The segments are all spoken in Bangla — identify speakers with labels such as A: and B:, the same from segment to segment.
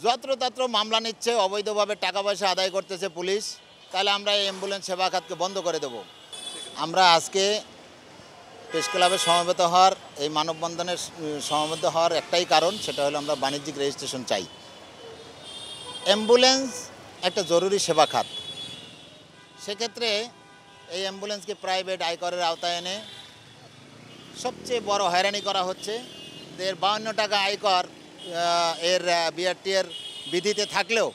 A: যত্রতত্র মামলা নিচ্ছে, অবৈধভাবে টাকা পয়সা আদায় করতেছে পুলিশ, তাহলে আমরা এই অ্যাম্বুলেন্স সেবা খাতকে বন্ধ করে দেব। আমরা আজকে প্রেস ক্লাবে সমবেত হওয়ার, এই মানববন্ধনের সমবেত হওয়ার একটাই কারণ, সেটা হলো আমরা বাণিজ্যিক রেজিস্ট্রেশন চাই। অ্যাম্বুলেন্স একটা জরুরি সেবা খাত, সেক্ষেত্রে এই অ্যাম্বুলেন্সকে প্রাইভেট আয়করের আওতায় এনে সবচেয়ে বড় হয়রানি করা হচ্ছে। 52 টাকা আয়কর এর বিআরটি এর বিধিতে থাকলেও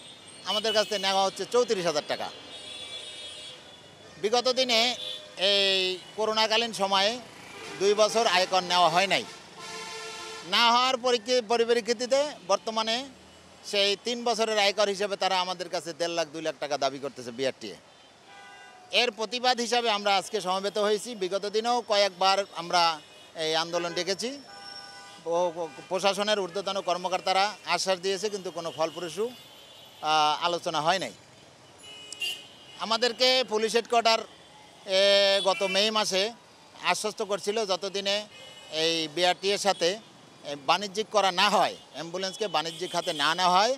A: আমাদের কাছ থেকে নেওয়া হচ্ছে 34,000 টাকা। বিগত দিনে এই করোনাকালীন সময়ে 2 বছর আয়কর নেওয়া হয় নাই, না হওয়ার পরিপ্রেক্ষিতে বর্তমানে সেই 3 বছরের আয়কর হিসেবে তারা আমাদের কাছে 1.5 লাখ 2 লাখ টাকা দাবি করতেছে বিআরটি। এর প্রতিবাদ হিসাবে আমরা আজকে সমবেত হয়েছি। বিগত দিনেও কয়েকবার আমরা এই আন্দোলন ডেকেছি, প্রশাসনের ঊর্ধ্বতন কর্মকর্তারা আশ্বাস দিয়েছে, কিন্তু কোনো ফলপ্রসূ আলোচনা হয় নাই। আমাদেরকে পুলিশ হেডকোয়ার্টার গত মে মাসে আশ্বস্ত করছিল, যতদিনে এই বিআরটি এর সাথে বাণিজ্যিক করা না হয়, অ্যাম্বুলেন্সকে বাণিজ্যিক খাতে না নেওয়া হয়,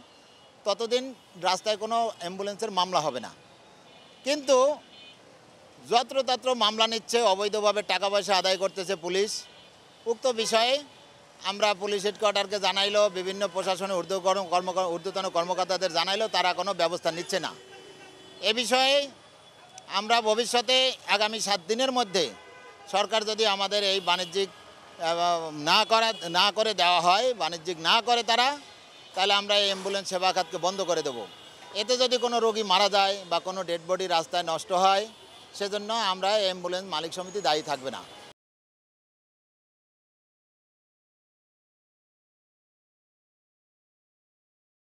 A: ততদিন রাস্তায় কোনো অ্যাম্বুলেন্সের মামলা হবে না। কিন্তু যত্রতত্র মামলা নিচ্ছে, অবৈধভাবে টাকা পয়সা আদায় করতেছে পুলিশ। উক্ত বিষয়ে আমরা পুলিশ হেডকোয়ার্টারকে জানাইলেও, বিভিন্ন প্রশাসনের ঊর্ধ্বতন কর্মকর্তাদের জানাইলেও তারা কোনো ব্যবস্থা নিচ্ছে না। এ বিষয়ে আমরা ভবিষ্যতে আগামী 7 দিনের মধ্যে সরকার যদি আমাদের এই বাণিজ্যিক না করে দেওয়া হয়, বাণিজ্যিক না করে তারা, তাহলে আমরা এই অ্যাম্বুলেন্স সেবা খাতকে বন্ধ করে দেব। এতে যদি কোনো রোগী মারা যায় বা কোনো ডেড বডি রাস্তায় নষ্ট হয়, সেজন্য আমরা অ্যাম্বুলেন্স মালিক সমিতি দায়ী থাকবে না।